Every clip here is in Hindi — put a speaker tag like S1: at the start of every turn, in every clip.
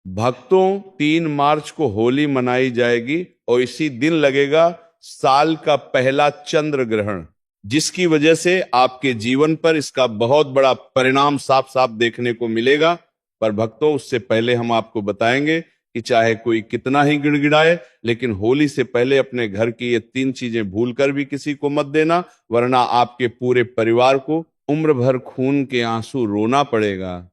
S1: भक्तों, 3 मार्च को होली मनाई जाएगी और इसी दिन लगेगा साल का पहला चंद्र ग्रहण, जिसकी वजह से आपके जीवन पर इसका बहुत बड़ा परिणाम साफ साफ देखने को मिलेगा। पर भक्तों, उससे पहले हम आपको बताएंगे कि चाहे कोई कितना ही गिड़गिड़ाए, लेकिन होली से पहले अपने घर की ये 3 चीजें भूलकर भी किसी को मत देना, वरना आपके पूरे परिवार को उम्र भर खून के आंसू रोना पड़ेगा।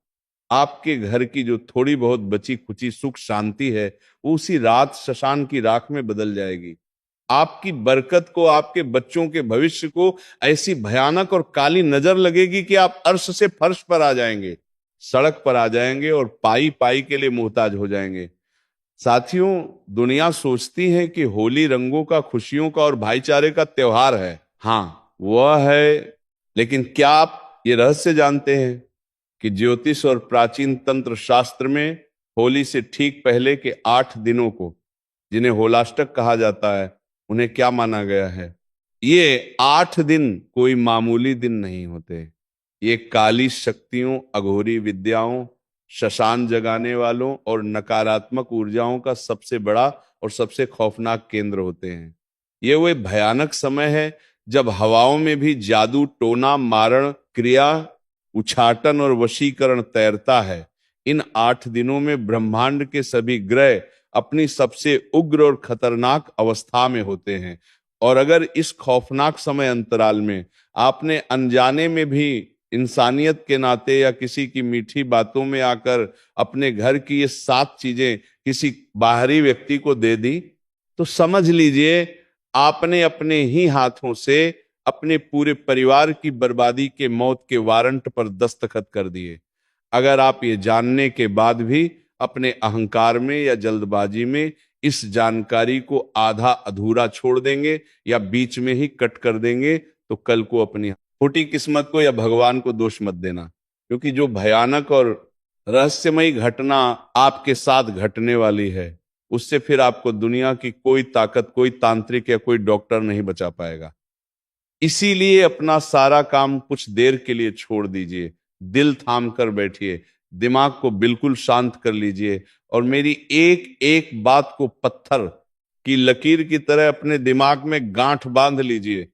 S1: आपके घर की जो थोड़ी बहुत बची खुची सुख शांति है, वो उसी रात शशान की राख में बदल जाएगी। आपकी बरकत को, आपके बच्चों के भविष्य को ऐसी भयानक और काली नजर लगेगी कि आप अर्श से फर्श पर आ जाएंगे, सड़क पर आ जाएंगे और पाई पाई के लिए मोहताज हो जाएंगे। साथियों, दुनिया सोचती है कि होली रंगों का, खुशियों का और भाईचारे का त्योहार है। हाँ, वह है, लेकिन क्या आप ये रहस्य जानते हैं कि ज्योतिष और प्राचीन तंत्र शास्त्र में होली से ठीक पहले के 8 दिनों को, जिन्हें होलाष्टक कहा जाता है, उन्हें क्या माना गया है? ये 8 दिन कोई मामूली दिन नहीं होते। ये काली शक्तियों, अघोरी विद्याओं, शशान जगाने वालों और नकारात्मक ऊर्जाओं का सबसे बड़ा और सबसे खौफनाक केंद्र होते हैं। ये वो भयानक समय है जब हवाओं में भी जादू, टोना, मारण क्रिया, उछाटन और वशीकरण तैरता है। इन 8 दिनों में ब्रह्मांड के सभी ग्रह अपनी सबसे उग्र और खतरनाक अवस्था में होते हैं। और अगर इस खौफनाक समय अंतराल में आपने अनजाने में भी इंसानियत के नाते या किसी की मीठी बातों में आकर अपने घर की ये 7 चीजें किसी बाहरी व्यक्ति को दे दी, तो समझ लीजिए आपने अपने ही हाथों से अपने पूरे परिवार की बर्बादी के, मौत के वारंट पर दस्तखत कर दिए। अगर आप ये जानने के बाद भी अपने अहंकार में या जल्दबाजी में इस जानकारी को आधा अधूरा छोड़ देंगे या बीच में ही कट कर देंगे, तो कल को अपनी खोटी किस्मत को या भगवान को दोष मत देना, क्योंकि जो भयानक और रहस्यमयी घटना आपके साथ घटने वाली है, उससे फिर आपको दुनिया की कोई ताकत, कोई तांत्रिक या कोई डॉक्टर नहीं बचा पाएगा। इसीलिए अपना सारा काम कुछ देर के लिए छोड़ दीजिए, दिल थाम कर बैठिए, दिमाग को बिल्कुल शांत कर लीजिए और मेरी एक एक बात को पत्थर की लकीर की तरह अपने दिमाग में गांठ बांध लीजिए।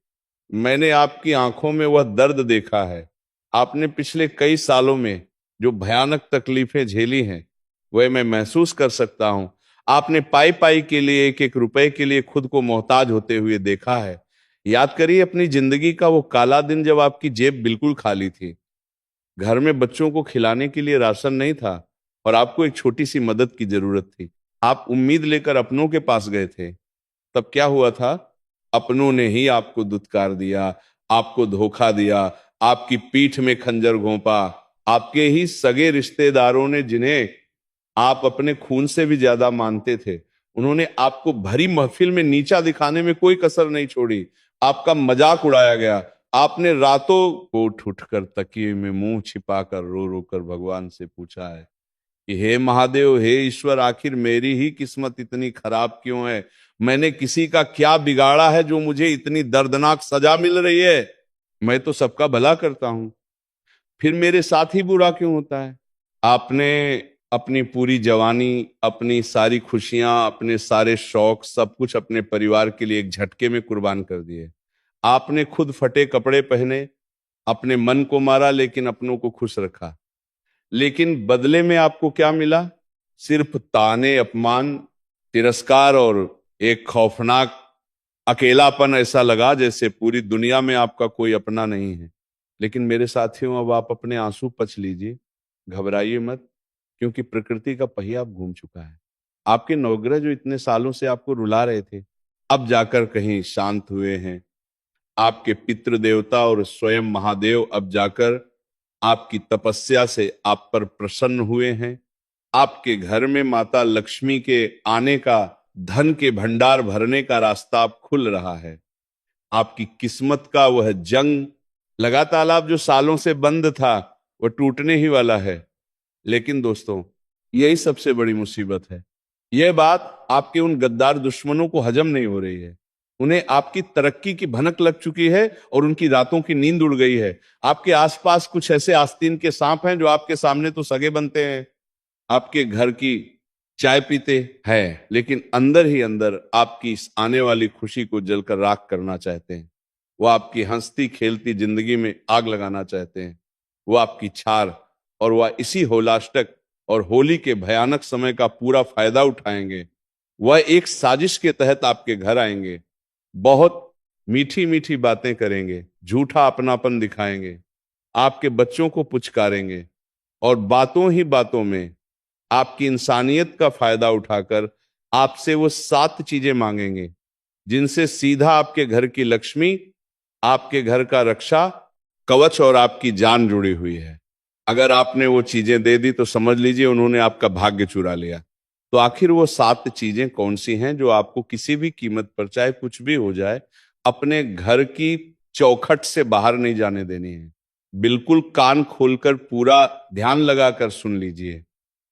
S1: मैंने आपकी आंखों में वह दर्द देखा है। आपने पिछले कई सालों में जो भयानक तकलीफें झेली हैं, वह मैं महसूस कर सकता हूं। आपने पाई पाई के लिए, एक एक रुपए के लिए खुद को मोहताज होते हुए देखा है। याद करिए अपनी जिंदगी का वो काला दिन जब आपकी जेब बिल्कुल खाली थी, घर में बच्चों को खिलाने के लिए राशन नहीं था और आपको एक छोटी सी मदद की जरूरत थी। आप उम्मीद लेकर अपनों के पास गए थे। तब क्या हुआ था? अपनों ने ही आपको दुत्कार दिया, आपको धोखा दिया, आपकी पीठ में खंजर घोंपा। आपके ही सगे रिश्तेदारों ने, जिन्हें आप अपने खून से भी ज्यादा मानते थे, उन्होंने आपको भरी महफिल में नीचा दिखाने में कोई कसर नहीं छोड़ी। आपका मजाक उड़ाया गया। आपने रातों को उठ उठकर तकिए में मुंह छिपाकर रो रो कर भगवान से पूछा है कि हे महादेव, हे ईश्वर, आखिर मेरी ही किस्मत इतनी खराब क्यों है? मैंने किसी का क्या बिगाड़ा है जो मुझे इतनी दर्दनाक सजा मिल रही है? मैं तो सबका भला करता हूं, फिर मेरे साथ ही बुरा क्यों होता है? आपने अपनी पूरी जवानी, अपनी सारी खुशियां, अपने सारे शौक, सब कुछ अपने परिवार के लिए एक झटके में कुर्बान कर दिए। आपने खुद फटे कपड़े पहने, अपने मन को मारा, लेकिन अपनों को खुश रखा। लेकिन बदले में आपको क्या मिला? सिर्फ ताने, अपमान, तिरस्कार और एक खौफनाक अकेलापन। ऐसा लगा जैसे पूरी दुनिया में आपका कोई अपना नहीं है। लेकिन मेरे साथियों, अब आप अपने आंसू पच लीजिए, घबराइए मत, क्योंकि प्रकृति का पहिया अब घूम चुका है। आपके नवग्रह जो इतने सालों से आपको रुला रहे थे, अब जाकर कहीं शांत हुए हैं। आपके पितृ देवता और स्वयं महादेव अब जाकर आपकी तपस्या से आप पर प्रसन्न हुए हैं। आपके घर में माता लक्ष्मी के आने का, धन के भंडार भरने का रास्ता अब खुल रहा है। आपकी किस्मत का वह जंग लगा तालाब जो सालों से बंद था, वह टूटने ही वाला है। लेकिन दोस्तों, यही सबसे बड़ी मुसीबत है। यह बात आपके उन गद्दार दुश्मनों को हजम नहीं हो रही है। उन्हें आपकी तरक्की की भनक लग चुकी है और उनकी रातों की नींद उड़ गई है। आपके आसपास कुछ ऐसे आस्तीन के सांप हैं जो आपके सामने तो सगे बनते हैं, आपके घर की चाय पीते हैं, लेकिन अंदर ही अंदर आपकी इस आने वाली खुशी को जलकर राख करना चाहते हैं। वो आपकी हंसती खेलती जिंदगी में आग लगाना चाहते हैं। वो आपकी छार और वह इसी होलाष्टक और होली के भयानक समय का पूरा फायदा उठाएंगे। वह एक साजिश के तहत आपके घर आएंगे, बहुत मीठी मीठी बातें करेंगे, झूठा अपनापन दिखाएंगे, आपके बच्चों को पुचकारेंगे और बातों ही बातों में आपकी इंसानियत का फायदा उठाकर आपसे वो 7 चीजें मांगेंगे, जिनसे सीधा आपके घर की लक्ष्मी, आपके घर का रक्षा कवच और आपकी जान जुड़ी हुई है। अगर आपने वो चीजें दे दी तो समझ लीजिए उन्होंने आपका भाग्य चुरा लिया। तो आखिर वो 7 चीजें कौन सी हैं जो आपको किसी भी कीमत पर, चाहे कुछ भी हो जाए, अपने घर की चौखट से बाहर नहीं जाने देनी है। बिल्कुल कान खोलकर पूरा ध्यान लगाकर सुन लीजिए।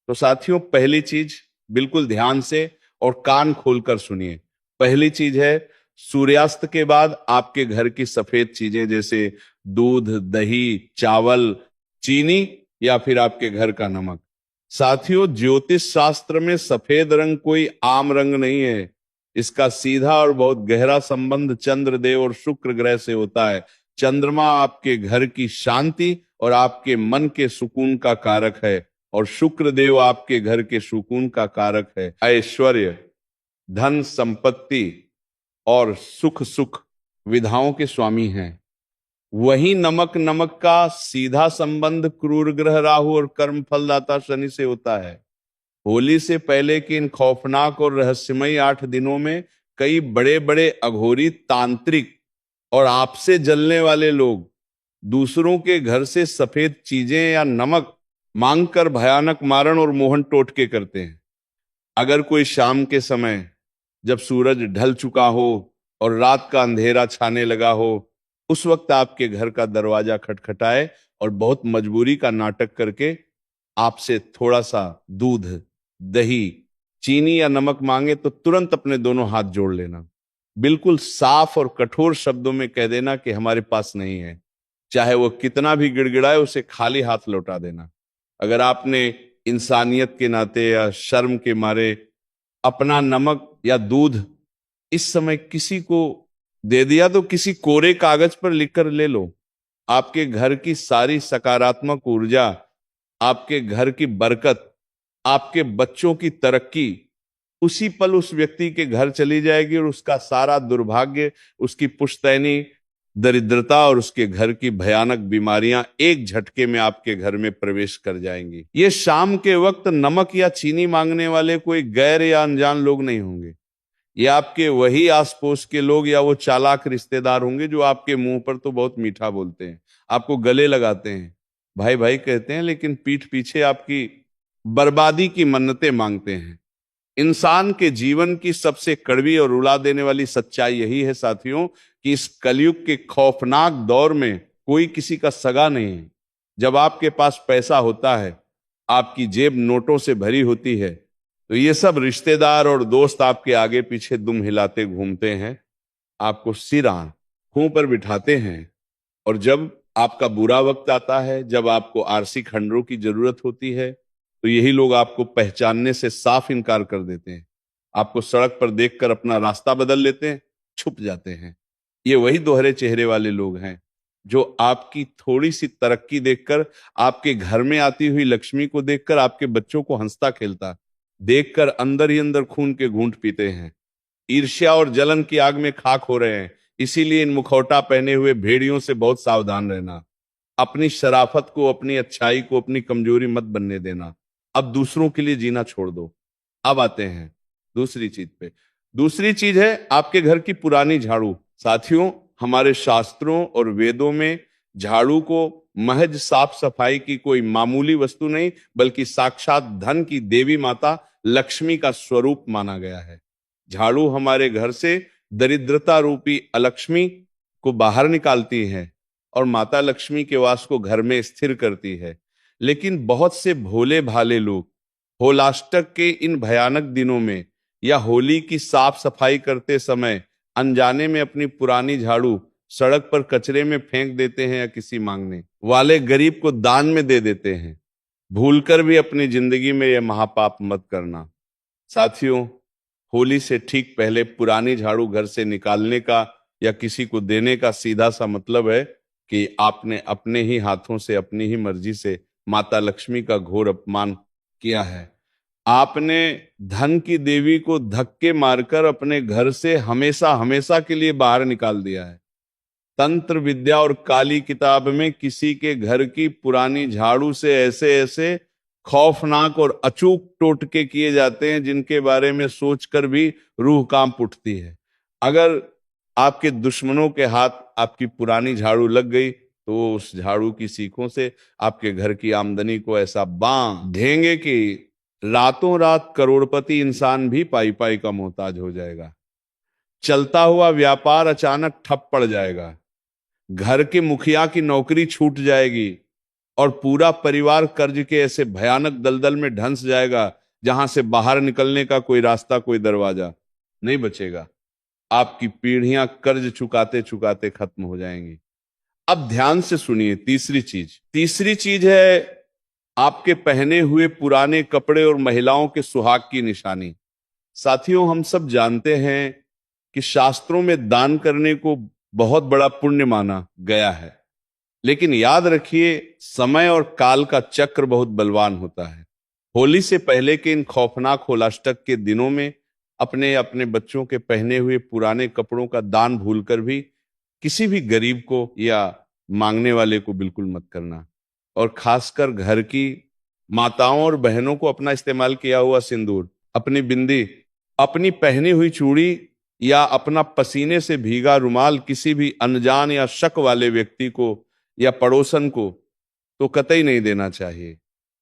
S1: तो साथियों, पहली चीज, बिल्कुल ध्यान से और कान खोलकर सुनिए। पहली चीज है, सूर्यास्त के बाद आपके घर की सफेद चीजें जैसे दूध, दही, चावल, चीनी या फिर आपके घर का नमक। साथियों, ज्योतिष शास्त्र में सफेद रंग कोई आम रंग नहीं है। इसका सीधा और बहुत गहरा संबंध चंद्रदेव और शुक्र ग्रह से होता है। चंद्रमा आपके घर की शांति और आपके मन के सुकून का कारक है और शुक्र देव आपके घर के सुकून का कारक है। ऐश्वर्य, धन, संपत्ति और सुख विधाओं के स्वामी हैं। वही नमक, नमक का सीधा संबंध क्रूर ग्रह राहु और कर्म फलदाता शनि से होता है। होली से पहले के इन खौफनाक और रहस्यमयी 8 दिनों में कई बड़े बड़े अघोरी, तांत्रिक और आपसे जलने वाले लोग दूसरों के घर से सफेद चीजें या नमक मांगकर भयानक मारण और मोहन टोटके करते हैं। अगर कोई शाम के समय, जब सूरज ढल चुका हो और रात का अंधेरा छाने लगा हो, उस वक्त आपके घर का दरवाजा खटखटाए और बहुत मजबूरी का नाटक करके आपसे थोड़ा सा दूध, दही, चीनी या नमक मांगे, तो तुरंत अपने दोनों हाथ जोड़ लेना। बिल्कुल साफ और कठोर शब्दों में कह देना कि हमारे पास नहीं है। चाहे वो कितना भी गिड़गिड़ाए, उसे खाली हाथ लौटा देना। अगर आपने इंसानियत के नाते या शर्म के मारे अपना नमक या दूध इस समय किसी को दे दिया, तो किसी कोरे कागज पर लिखकर ले लो। आपके घर की सारी सकारात्मक ऊर्जा, आपके घर की बरकत, आपके बच्चों की तरक्की उसी पल उस व्यक्ति के घर चली जाएगी और उसका सारा दुर्भाग्य, उसकी पुश्तैनी दरिद्रता और उसके घर की भयानक बीमारियां एक झटके में आपके घर में प्रवेश कर जाएंगी। ये शाम के वक्त नमक या चीनी मांगने वाले कोई गैर या अनजान लोग नहीं होंगे। ये आपके वही आस पड़ोस के लोग या वो चालाक रिश्तेदार होंगे जो आपके मुंह पर तो बहुत मीठा बोलते हैं, आपको गले लगाते हैं, भाई भाई कहते हैं, लेकिन पीठ पीछे आपकी बर्बादी की मन्नतें मांगते हैं। इंसान के जीवन की सबसे कड़वी और रुला देने वाली सच्चाई यही है साथियों, कि इस कलयुग के खौफनाक दौर में कोई किसी का सगा नहीं है। जब आपके पास पैसा होता है, आपकी जेब नोटों से भरी होती है, तो ये सब रिश्तेदार और दोस्त आपके आगे पीछे दुम हिलाते घूमते हैं, आपको सिर आंखों पर बिठाते हैं। और जब आपका बुरा वक्त आता है, जब आपको आरसी खंडरों की जरूरत होती है, तो यही लोग आपको पहचानने से साफ इनकार कर देते हैं। आपको सड़क पर देखकर अपना रास्ता बदल लेते हैं, छुप जाते हैं। ये वही दोहरे चेहरे वाले लोग हैं जो आपकी थोड़ी सी तरक्की देखकर, आपके घर में आती हुई लक्ष्मी को देखकर, आपके बच्चों को हंसता खेलता देखकर अंदर ही अंदर खून के घूंट पीते हैं। ईर्ष्या और जलन की आग में खाक हो रहे हैं। इसीलिए इन मुखौटा पहने हुए भेड़ियों से बहुत सावधान रहना। अपनी शराफत को, अपनी अच्छाई को अपनी कमजोरी मत बनने देना। अब दूसरों के लिए जीना छोड़ दो। अब आते हैं दूसरी चीज पे। दूसरी चीज है आपके घर की पुरानी झाड़ू। साथियों, हमारे शास्त्रों और वेदों में झाड़ू को महज साफ सफाई की कोई मामूली वस्तु नहीं, बल्कि साक्षात धन की देवी माता लक्ष्मी का स्वरूप माना गया है। झाड़ू हमारे घर से दरिद्रता रूपी अलक्ष्मी को बाहर निकालती है और माता लक्ष्मी के वास को घर में स्थिर करती है। लेकिन बहुत से भोले भाले लोग होलाष्टक के इन भयानक दिनों में या होली की साफ सफाई करते समय अनजाने में अपनी पुरानी झाड़ू सड़क पर कचरे में फेंक देते हैं या किसी मांगने वाले गरीब को दान में दे देते हैं। भूलकर भी अपनी जिंदगी में यह महापाप मत करना। साथियों, होली से ठीक पहले पुरानी झाड़ू घर से निकालने का या किसी को देने का सीधा सा मतलब है कि आपने अपने ही हाथों से अपनी ही मर्जी से माता लक्ष्मी का घोर अपमान किया है। आपने धन की देवी को धक्के मारकर अपने घर से हमेशा हमेशा के लिए बाहर निकाल दिया है। तंत्र विद्या और काली किताब में किसी के घर की पुरानी झाड़ू से ऐसे ऐसे खौफनाक और अचूक टोटके किए जाते हैं जिनके बारे में सोचकर भी रूह कांप उठती है। अगर आपके दुश्मनों के हाथ आपकी पुरानी झाड़ू लग गई तो वो उस झाड़ू की सीखों से आपके घर की आमदनी को ऐसा बांध देंगे कि रातों रात करोड़पति इंसान भी पाई पाई का मोहताज हो जाएगा। चलता हुआ व्यापार अचानक ठप पड़ जाएगा। घर के मुखिया की नौकरी छूट जाएगी और पूरा परिवार कर्ज के ऐसे भयानक दलदल में ढंस जाएगा जहां से बाहर निकलने का कोई रास्ता, कोई दरवाजा नहीं बचेगा। आपकी पीढ़ियां कर्ज चुकाते चुकाते खत्म हो जाएंगी। अब ध्यान से सुनिए। तीसरी चीज है आपके पहने हुए पुराने कपड़े और महिलाओं के सुहाग की निशानी। साथियों, हम सब जानते हैं कि शास्त्रों में दान करने को बहुत बड़ा पुण्य माना गया है, लेकिन याद रखिए समय और काल का चक्र बहुत बलवान होता है। होली से पहले के इन खौफनाक होलाष्टक के दिनों में अपने अपने बच्चों के पहने हुए पुराने कपड़ों का दान भूलकर भी किसी भी गरीब को या मांगने वाले को बिल्कुल मत करना। और खासकर घर की माताओं और बहनों को अपना इस्तेमाल किया हुआ सिंदूर, अपनी बिंदी, अपनी पहनी हुई चूड़ी या अपना पसीने से भीगा रुमाल किसी भी अनजान या शक वाले व्यक्ति को या पड़ोसन को तो कतई नहीं देना चाहिए।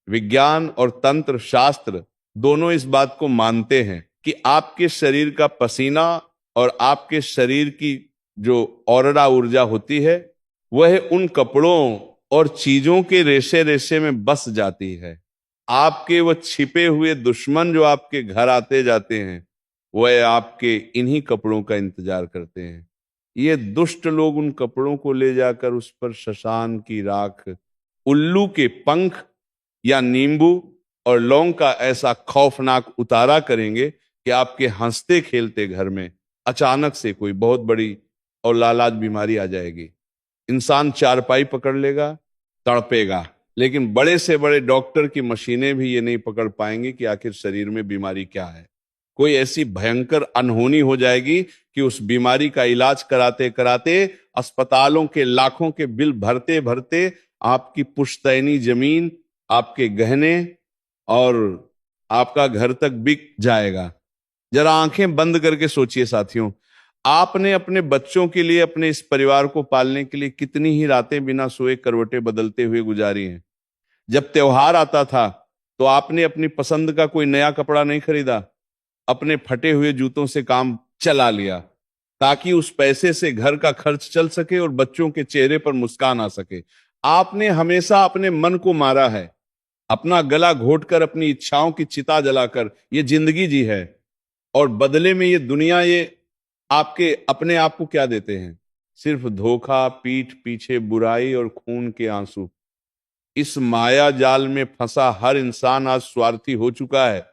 S1: विज्ञान और तंत्र शास्त्र दोनों इस बात को मानते हैं कि आपके शरीर का पसीना और आपके शरीर की जो औरड़ा ऊर्जा होती है वह उन कपड़ों और चीजों के रेशे रेशे में बस जाती है। आपके वो छिपे हुए दुश्मन जो आपके घर आते जाते हैं वह आपके इन्हीं कपड़ों का इंतजार करते हैं। ये दुष्ट लोग उन कपड़ों को ले जाकर उस पर शशान की राख, उल्लू के पंख या नींबू और लौंग का ऐसा खौफनाक उतारा करेंगे कि आपके हंसते खेलते घर में अचानक से कोई बहुत बड़ी और लालाज बीमारी आ जाएगी। इंसान चारपाई पकड़ लेगा, तड़पेगा, लेकिन बड़े से बड़े डॉक्टर की मशीनें भी ये नहीं पकड़ पाएंगी कि आखिर शरीर में बीमारी क्या है। कोई ऐसी भयंकर अनहोनी हो जाएगी कि उस बीमारी का इलाज कराते कराते अस्पतालों के लाखों के बिल भरते भरते आपकी पुश्तैनी जमीन, आपके गहने और आपका घर तक बिक जाएगा। जरा आंखें बंद करके सोचिए साथियों, आपने अपने बच्चों के लिए, अपने इस परिवार को पालने के लिए कितनी ही रातें बिना सोए करवटें बदलते हुए गुजारी हैं। जब त्योहार आता था तो आपने अपनी पसंद का कोई नया कपड़ा नहीं खरीदा, अपने फटे हुए जूतों से काम चला लिया ताकि उस पैसे से घर का खर्च चल सके और बच्चों के चेहरे पर मुस्कान आ सके। आपने हमेशा अपने मन को मारा है, अपना गला घोटकर, अपनी इच्छाओं की चिता जलाकर ये जिंदगी जी है, और बदले में ये दुनिया, ये आपके अपने आप को क्या देते हैं? सिर्फ धोखा, पीठ पीछे बुराई और खून के आंसू। इस माया जाल में फंसा हर इंसान आज स्वार्थी हो चुका है।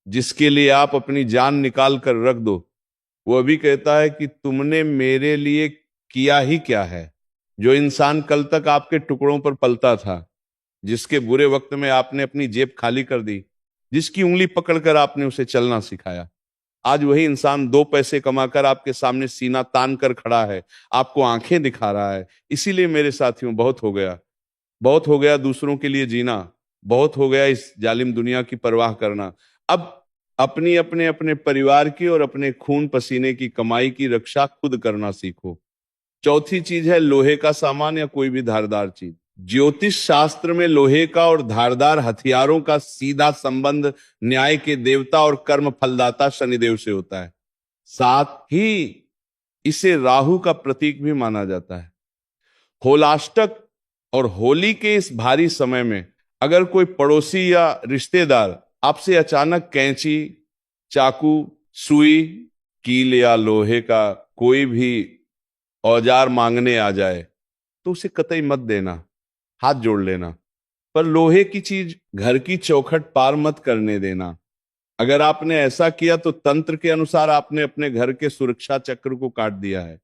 S1: जिसके लिए आप अपनी जान निकाल कर रख दो, वो अभी कहता है कि तुमने मेरे लिए किया ही क्या है। जो इंसान कल तक आपके टुकड़ों पर पलता था, जिसके बुरे वक्त में आपने अपनी जेब खाली कर दी, जिसकी उंगली पकड़कर आपने उसे चलना सिखाया, आज वही इंसान दो पैसे कमाकर आपके सामने सीना तान कर खड़ा है, आपको आंखें दिखा रहा है। इसीलिए मेरे साथियों, बहुत हो गया, बहुत हो गया दूसरों के लिए जीना, बहुत हो गया इस जालिम दुनिया की परवाह करना। अब अपनी अपने अपने परिवार की और अपने खून पसीने की कमाई की रक्षा खुद करना सीखो। चौथी चीज है लोहे का सामान या कोई भी धारदार चीज। ज्योतिष शास्त्र में लोहे का और धारदार हथियारों का सीधा संबंध न्याय के देवता और कर्म फलदाता शनिदेव से होता है। साथ ही इसे राहु का प्रतीक भी माना जाता है। होलाष्टक और होली के इस भारी समय में अगर कोई पड़ोसी या रिश्तेदार आपसे अचानक कैंची, चाकू, सुई, कील या लोहे का कोई भी औजार मांगने आ जाए तो उसे कतई मत देना, हाथ जोड़ लेना। पर लोहे की चीज घर की चौखट पार मत करने देना। अगर आपने ऐसा किया तो तंत्र के अनुसार आपने अपने घर के सुरक्षा चक्र को काट दिया है।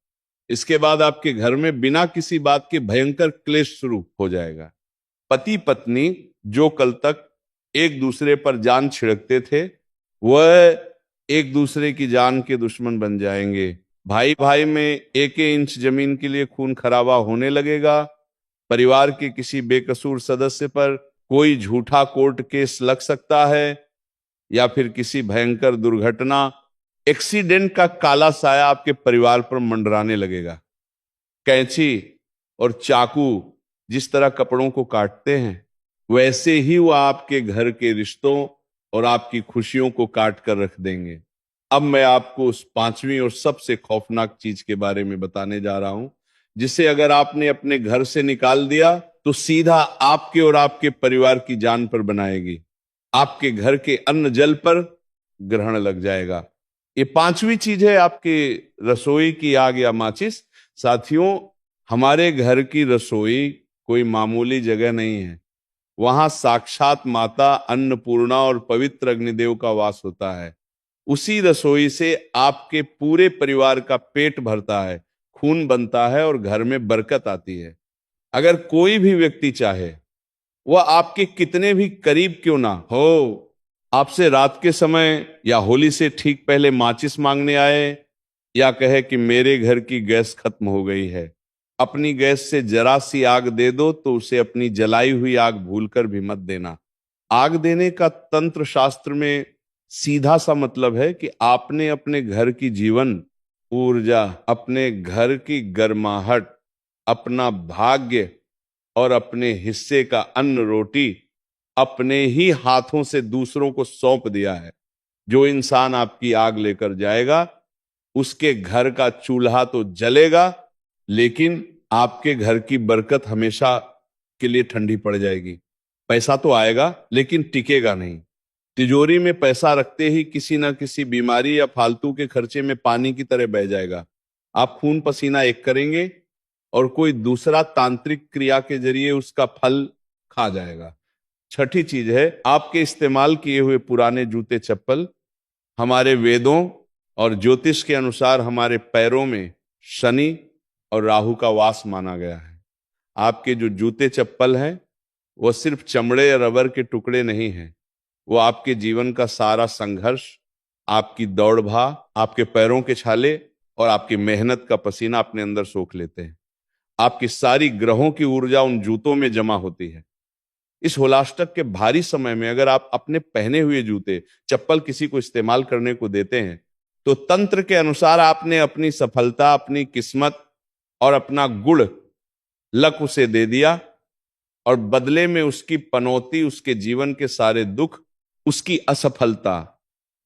S1: इसके बाद आपके घर में बिना किसी बात के भयंकर क्लेश शुरू हो जाएगा। पति पत्नी जो कल तक एक दूसरे पर जान छिड़कते थे, वह एक दूसरे की जान के दुश्मन बन जाएंगे। भाई भाई में एक इंच जमीन के लिए खून खराबा होने लगेगा। परिवार के किसी बेकसूर सदस्य पर कोई झूठा कोर्ट केस लग सकता है, या फिर किसी भयंकर दुर्घटना, एक्सीडेंट का काला साया आपके परिवार पर मंडराने लगेगा। कैंची और चाकू जिस तरह कपड़ों को काटते हैं, वैसे ही वह आपके घर के रिश्तों और आपकी खुशियों को काट कर रख देंगे। अब मैं आपको उस पांचवी और सबसे खौफनाक चीज के बारे में बताने जा रहा हूं, जिसे अगर आपने अपने घर से निकाल दिया तो सीधा आपके और आपके परिवार की जान पर बनाएगी। आपके घर के अन्न जल पर ग्रहण लग जाएगा। ये पांचवी चीज है आपके रसोई की आग या माचिस। साथियों, हमारे घर की रसोई कोई मामूली जगह नहीं है। वहां साक्षात माता अन्नपूर्णा और पवित्र अग्निदेव का वास होता है। उसी रसोई से आपके पूरे परिवार का पेट भरता है, खून बनता है और घर में बरकत आती है। अगर कोई भी व्यक्ति चाहे, वह आपके कितने भी करीब क्यों ना हो, आपसे रात के समय या होली से ठीक पहले माचिस मांगने आए, या कहे कि मेरे घर की गैस खत्म हो गई है, अपनी गैस से जरा सी आग दे दो तो उसे अपनी जलाई हुई आग भूलकर भी मत देना। आग देने का तंत्र शास्त्र में सीधा सा मतलब है कि आपने अपने घर की जीवन ऊर्जा, अपने घर की गर्माहट, अपना भाग्य और अपने हिस्से का अन्न रोटी अपने ही हाथों से दूसरों को सौंप दिया है। जो इंसान आपकी आग लेकर जाएगा, उसके घर का चूल्हा तो जलेगा, लेकिन आपके घर की बरकत हमेशा के लिए ठंडी पड़ जाएगी। पैसा तो आएगा लेकिन टिकेगा नहीं। तिजोरी में पैसा रखते ही किसी ना किसी बीमारी या फालतू के खर्चे में पानी की तरह बह जाएगा। आप खून पसीना एक करेंगे और कोई दूसरा तांत्रिक क्रिया के जरिए उसका फल खा जाएगा। छठी चीज है, आपके इस्तेमाल किए हुए पुराने जूते चप्पल हमारे वेदों और ज्योतिष के अनुसार हमारे पैरों में शनि और राहु का वास माना गया है। आपके जो जूते चप्पल हैं, वह सिर्फ चमड़े या रबर के टुकड़े नहीं हैं। वो आपके जीवन का सारा संघर्ष, आपकी दौड़ भाग, आपके पैरों के छाले और आपकी मेहनत का पसीना अपने अंदर सोख लेते हैं। आपकी सारी ग्रहों की ऊर्जा उन जूतों में जमा होती है। इस होलाष्टक के भारी समय में अगर आप अपने पहने हुए जूते चप्पल किसी को इस्तेमाल करने को देते हैं, तो तंत्र के अनुसार आपने अपनी सफलता, अपनी किस्मत और अपना गुण लक उसे दे दिया, और बदले में उसकी पनौती, उसके जीवन के सारे दुख, उसकी असफलता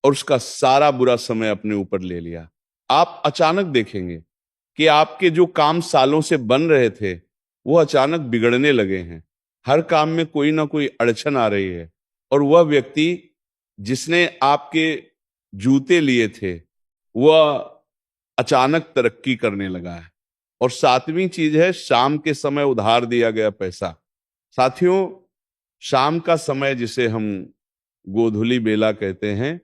S1: और उसका सारा बुरा समय अपने ऊपर ले लिया। आप अचानक देखेंगे कि आपके जो काम सालों से बन रहे थे, वो अचानक बिगड़ने लगे हैं। हर काम में कोई ना कोई अड़चन आ रही है, और वह व्यक्ति जिसने आपके जूते लिए थे, वह अचानक तरक्की करने लगा है। और सातवीं चीज है, शाम के समय उधार दिया गया पैसा। साथियों, शाम का समय जिसे हम गोधूली बेला कहते हैं,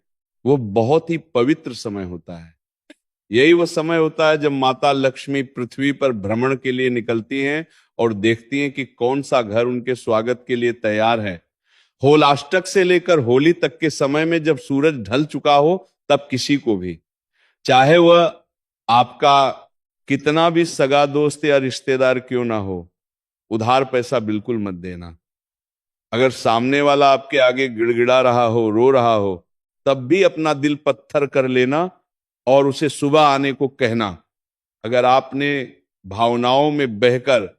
S1: वो बहुत ही पवित्र समय होता है। यही वह समय होता है जब माता लक्ष्मी पृथ्वी पर भ्रमण के लिए निकलती हैं और देखती हैं कि कौन सा घर उनके स्वागत के लिए तैयार है। होलाष्टक से लेकर होली तक के समय में जब सूरज ढल चुका हो, तब किसी को भी, चाहे वह आपका कितना भी सगा दोस्त या रिश्तेदार क्यों ना हो, उधार पैसा बिल्कुल मत देना। अगर सामने वाला आपके आगे गिड़गिड़ा रहा हो, रो रहा हो, तब भी अपना दिल पत्थर कर लेना और उसे सुबह आने को कहना। अगर आपने भावनाओं में बहकर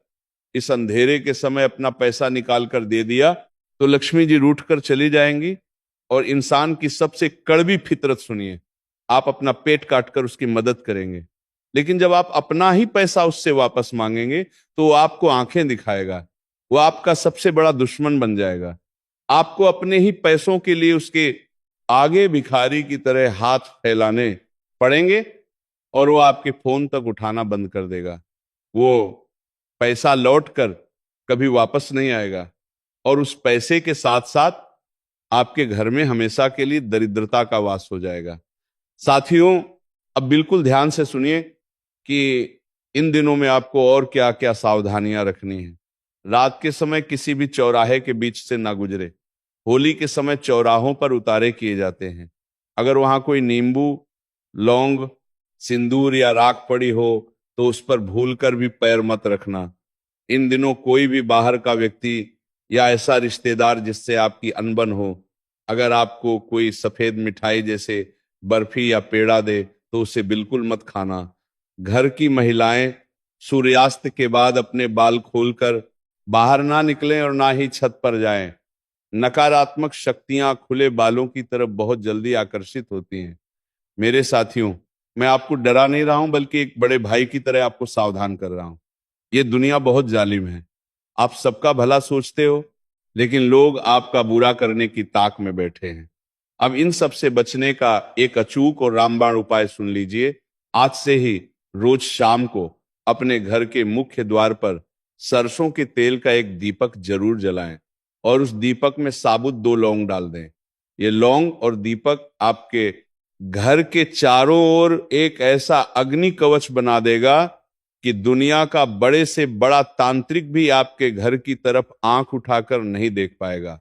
S1: इस अंधेरे के समय अपना पैसा निकाल कर दे दिया, तो लक्ष्मी जी रूठ कर चली जाएंगी। और इंसान की सबसे कड़वी फितरत सुनिए, आप अपना पेट काटकर उसकी मदद करेंगे, लेकिन जब आप अपना ही पैसा उससे वापस मांगेंगे, तो वो आपको आंखें दिखाएगा, वो आपका सबसे बड़ा दुश्मन बन जाएगा। आपको अपने ही पैसों के लिए उसके आगे भिखारी की तरह हाथ फैलाने पड़ेंगे, और वो आपके फोन तक उठाना बंद कर देगा। वो पैसा लौट कर कभी वापस नहीं आएगा, और उस पैसे के साथ साथ आपके घर में हमेशा के लिए दरिद्रता का वास हो जाएगा। साथियों, अब बिल्कुल ध्यान से सुनिए कि इन दिनों में आपको और क्या क्या सावधानियां रखनी है। रात के समय किसी भी चौराहे के बीच से ना गुजरे। होली के समय चौराहों पर उतारे किए जाते हैं। अगर वहां कोई नींबू, लौंग, सिंदूर या राख पड़ी हो तो उस पर भूल कर भी पैर मत रखना। इन दिनों कोई भी बाहर का व्यक्ति या ऐसा रिश्तेदार जिससे आपकी अनबन हो, अगर आपको कोई सफेद मिठाई जैसे बर्फी या पेड़ा दे तो उसे बिल्कुल मत खाना। घर की महिलाएं सूर्यास्त के बाद अपने बाल खोलकर बाहर ना निकलें और ना ही छत पर जाएं। नकारात्मक शक्तियां खुले बालों की तरफ बहुत जल्दी आकर्षित होती हैं। मेरे साथियों, मैं आपको डरा नहीं रहा हूं, बल्कि एक बड़े भाई की तरह आपको सावधान कर रहा हूं। ये दुनिया बहुत जालिम है। आप सबका भला सोचते हो, लेकिन लोग आपका बुरा करने की ताक में बैठे हैं। अब इन सब से बचने का एक अचूक और रामबाण उपाय सुन लीजिए। आज से ही रोज शाम को अपने घर के मुख्य द्वार पर सरसों के तेल का एक दीपक जरूर जलाएं और उस दीपक में साबुत 2 लौंग डाल दें। ये लौंग और दीपक आपके घर के चारों ओर एक ऐसा अग्नि कवच बना देगा कि दुनिया का बड़े से बड़ा तांत्रिक भी आपके घर की तरफ आंख उठाकर नहीं देख पाएगा।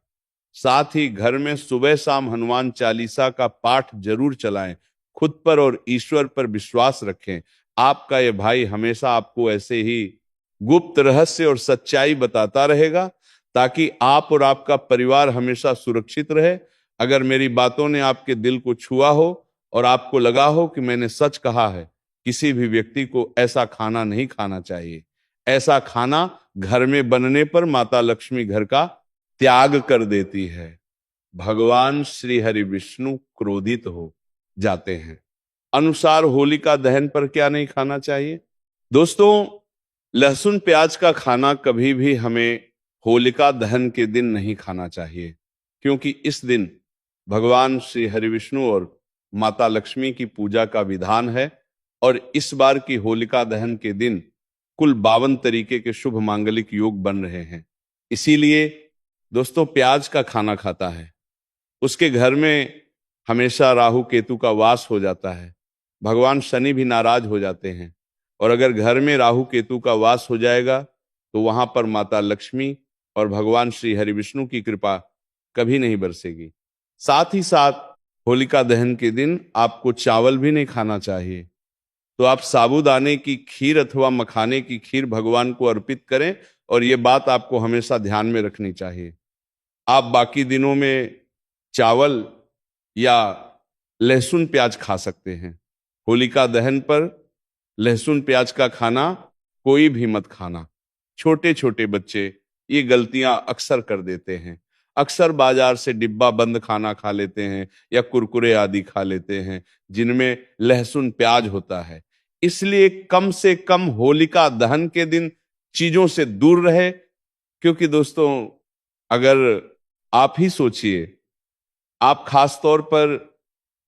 S1: साथ ही घर में सुबह शाम हनुमान चालीसा का पाठ जरूर चलाएं। खुद पर और ईश्वर पर विश्वास रखें। आपका ये भाई हमेशा आपको ऐसे ही गुप्त रहस्य और सच्चाई बताता रहेगा, ताकि आप और आपका परिवार हमेशा सुरक्षित रहे। अगर मेरी बातों ने आपके दिल को छुआ हो और आपको लगा हो कि मैंने सच कहा है, किसी भी व्यक्ति को ऐसा खाना नहीं खाना चाहिए। ऐसा खाना घर में बनने पर माता लक्ष्मी घर का त्याग कर देती है। भगवान श्री हरि विष्णु क्रोधित हो जाते हैं। अनुसार होलिका दहन पर क्या नहीं खाना चाहिए? दोस्तों, लहसुन प्याज का खाना कभी भी हमें होलिका दहन के दिन नहीं खाना चाहिए, क्योंकि इस दिन भगवान श्री हरि विष्णु और माता लक्ष्मी की पूजा का विधान है। और इस बार की होलिका दहन के दिन कुल 52 तरीके के शुभ मांगलिक योग बन रहे हैं। इसीलिए दोस्तों, प्याज का खाना खाता है उसके घर में हमेशा राहु केतु का वास हो जाता है। भगवान शनि भी नाराज हो जाते हैं। और अगर घर में राहु केतु का वास हो जाएगा तो वहां पर माता लक्ष्मी और भगवान श्री हरि विष्णु की कृपा कभी नहीं बरसेगी। साथ ही साथ होलिका दहन के दिन आपको चावल भी नहीं खाना चाहिए। तो आप साबूदाने की खीर अथवा मखाने की खीर भगवान को अर्पित करें, और ये बात आपको हमेशा ध्यान में रखनी चाहिए। आप बाकी दिनों में चावल या लहसुन प्याज खा सकते हैं। होलिका दहन पर लहसुन प्याज का खाना कोई भी मत खाना। छोटे छोटे बच्चे ये गलतियां अक्सर कर देते हैं। अक्सर बाजार से डिब्बा बंद खाना खा लेते हैं या कुरकुरे आदि खा लेते हैं जिनमें लहसुन प्याज होता है। इसलिए कम से कम होलिका दहन के दिन चीजों से दूर रहे। क्योंकि दोस्तों, अगर आप ही सोचिए, आप खास तौर पर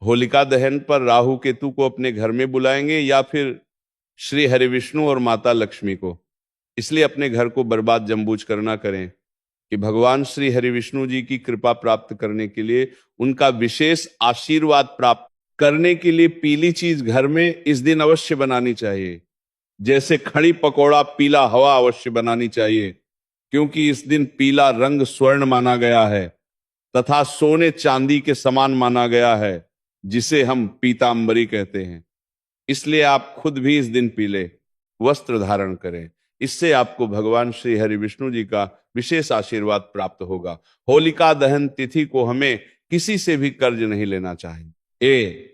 S1: होलिका दहन पर राहु केतु को अपने घर में बुलाएंगे या फिर श्री हरि विष्णु और माता लक्ष्मी को। इसलिए अपने घर को बर्बाद जम्बूझ करना करें कि भगवान श्री हरि विष्णु जी की कृपा प्राप्त करने के लिए, उनका विशेष आशीर्वाद प्राप्त करने के लिए पीली चीज घर में इस दिन अवश्य बनानी चाहिए। जैसे खड़ी पकौड़ा, पीला हवा अवश्य बनानी चाहिए, क्योंकि इस दिन पीला रंग स्वर्ण माना गया है तथा सोने चांदी के समान माना गया है, जिसे हम पीतांबरी कहते हैं। इसलिए आप खुद भी इस दिन पीले वस्त्र धारण करें। इससे आपको भगवान श्री हरि विष्णु जी का विशेष आशीर्वाद प्राप्त होगा। होलिका दहन तिथि को हमें किसी से भी कर्ज नहीं लेना चाहिए।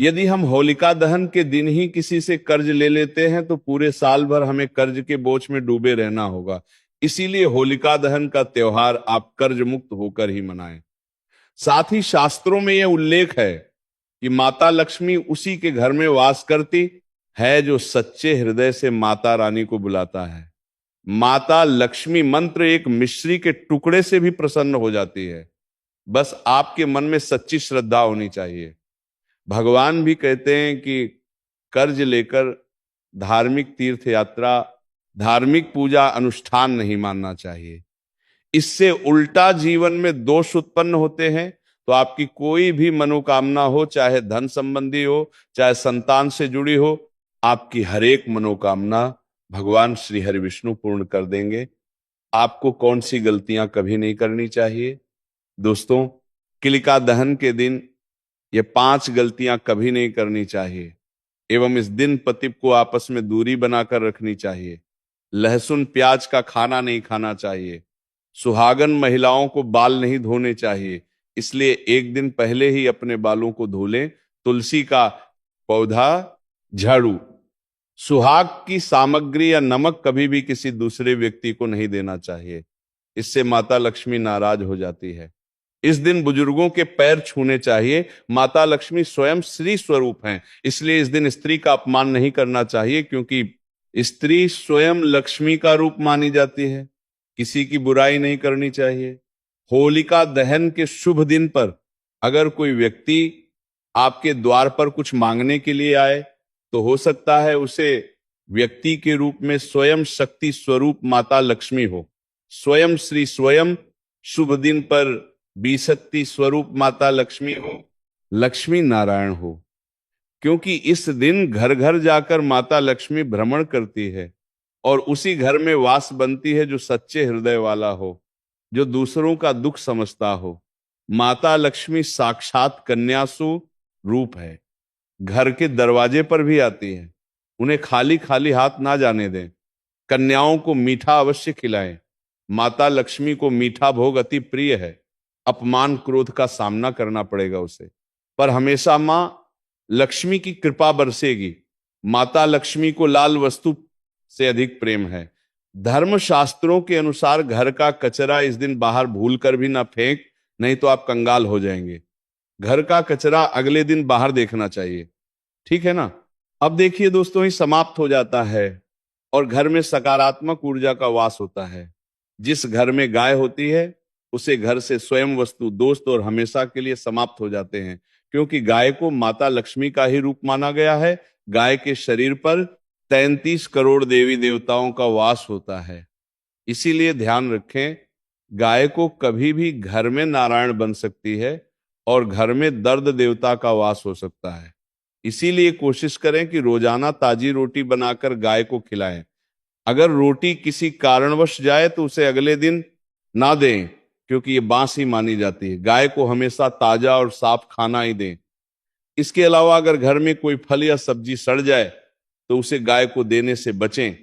S1: यदि हम होलिका दहन के दिन ही किसी से कर्ज ले लेते हैं तो पूरे साल भर हमें कर्ज के बोझ में डूबे रहना होगा। इसीलिए होलिका दहन का त्योहार आप कर्ज मुक्त होकर ही मनाएं। साथ ही शास्त्रों में यह उल्लेख है कि माता लक्ष्मी उसी के घर में वास करती है जो सच्चे हृदय से माता रानी को बुलाता है। माता लक्ष्मी मंत्र एक मिश्री के टुकड़े से भी प्रसन्न हो जाती है। बस आपके मन में सच्ची श्रद्धा होनी चाहिए। भगवान भी कहते हैं कि कर्ज लेकर धार्मिक तीर्थ यात्रा, धार्मिक पूजा अनुष्ठान नहीं मानना चाहिए। इससे उल्टा जीवन में दोष उत्पन्न होते हैं। तो आपकी कोई भी मनोकामना हो, चाहे धन संबंधी हो, चाहे संतान से जुड़ी हो, आपकी हर एक मनोकामना भगवान श्री हरि विष्णु पूर्ण कर देंगे। आपको कौन सी गलतियां कभी नहीं करनी चाहिए दोस्तों? किलिका दहन के दिन ये 5 गलतियां कभी नहीं करनी चाहिए। एवं इस दिन पति को आपस में दूरी बनाकर रखनी चाहिए। लहसुन प्याज का खाना नहीं खाना चाहिए। सुहागन महिलाओं को बाल नहीं धोने चाहिए, इसलिए एक दिन पहले ही अपने बालों को धो लें। तुलसी का पौधा, झाड़ू, सुहाग की सामग्री या नमक कभी भी किसी दूसरे व्यक्ति को नहीं देना चाहिए, इससे माता लक्ष्मी नाराज हो जाती है। इस दिन बुजुर्गों के पैर छूने चाहिए। माता लक्ष्मी स्वयं स्त्री स्वरूप हैं, इसलिए इस दिन स्त्री का अपमान नहीं करना चाहिए, क्योंकि स्त्री स्वयं लक्ष्मी का रूप मानी जाती है। किसी की बुराई नहीं करनी चाहिए। होलिका दहन के शुभ दिन पर अगर कोई व्यक्ति आपके द्वार पर कुछ मांगने के लिए आए, तो हो सकता है उसे व्यक्ति के रूप में स्वयं शक्ति स्वरूप माता लक्ष्मी हो, स्वयं श्री स्वयं शुभ दिन पर शक्ति स्वरूप माता लक्ष्मी हो, लक्ष्मी नारायण हो। क्योंकि इस दिन घर घर जाकर माता लक्ष्मी भ्रमण करती है और उसी घर में वास बनती है जो सच्चे हृदय वाला हो, जो दूसरों का दुख समझता हो। माता लक्ष्मी साक्षात कन्यासु रूप है, घर के दरवाजे पर भी आती है। उन्हें खाली खाली हाथ ना जाने दें। कन्याओं को मीठा अवश्य खिलाएं। माता लक्ष्मी को मीठा भोग अति प्रिय है। अपमान क्रोध का सामना करना पड़ेगा उसे, पर हमेशा मां लक्ष्मी की कृपा बरसेगी। माता लक्ष्मी को लाल वस्तु से अधिक प्रेम है। धर्म शास्त्रों के अनुसार घर का कचरा इस दिन बाहर भूल कर भी ना फेंक, नहीं तो आप कंगाल हो जाएंगे। घर का कचरा अगले दिन बाहर देखना चाहिए, ठीक है ना? अब देखिए दोस्तों, ही समाप्त हो जाता है और घर में सकारात्मक ऊर्जा का वास होता है। जिस घर में गाय होती है उसे घर से स्वयं वस्तु, दोस्त और हमेशा के लिए समाप्त हो जाते हैं, क्योंकि गाय को माता लक्ष्मी का ही रूप माना गया है। गाय के शरीर पर 33 करोड़ देवी देवताओं का वास होता है। इसीलिए ध्यान रखें, गाय को कभी भी घर में नारायण बन सकती है और घर में दर्द देवता का वास हो सकता है। इसीलिए कोशिश करें कि रोजाना ताजी रोटी बनाकर गाय को खिलाएं। अगर रोटी किसी कारणवश जाए तो उसे अगले दिन ना दें, क्योंकि ये बासी मानी जाती है। गाय को हमेशा ताजा और साफ खाना ही दें। इसके अलावा अगर घर में कोई फल या सब्जी सड़ जाए तो उसे गाय को देने से बचें।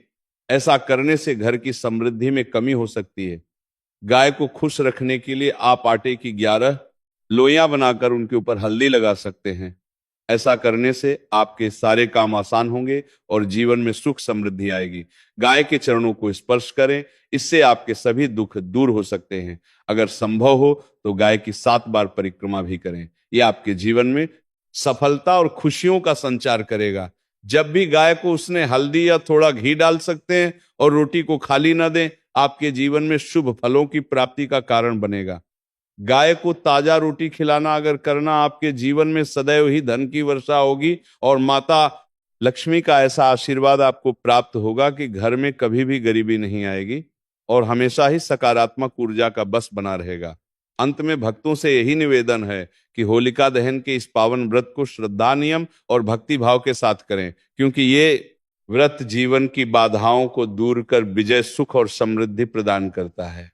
S1: ऐसा करने से घर की समृद्धि में कमी हो सकती है। गाय को खुश रखने के लिए आप आटे की 11 लोइयां बनाकर उनके ऊपर हल्दी लगा सकते हैं। ऐसा करने से आपके सारे काम आसान होंगे और जीवन में सुख समृद्धि आएगी। गाय के चरणों को स्पर्श करें, इससे आपके सभी दुख दूर हो सकते हैं। अगर संभव हो तो गाय की 7 बार परिक्रमा भी करें। यह आपके जीवन में सफलता और खुशियों का संचार करेगा। जब भी गाय को उसने हल्दी या थोड़ा घी डाल सकते हैं और रोटी को खाली ना दें, आपके जीवन में शुभ फलों की प्राप्ति का कारण बनेगा। गाय को ताजा रोटी खिलाना अगर करना, आपके जीवन में सदैव ही धन की वर्षा होगी और माता लक्ष्मी का ऐसा आशीर्वाद आपको प्राप्त होगा कि घर में कभी भी गरीबी नहीं आएगी और हमेशा ही सकारात्मक ऊर्जा का बस बना रहेगा। अंत में भक्तों से यही निवेदन है कि होलिका दहन के इस पावन व्रत को श्रद्धा, नियम और भक्ति भाव के साथ करें, क्योंकि ये व्रत जीवन की बाधाओं को दूर कर विजय, सुख और समृद्धि प्रदान करता है।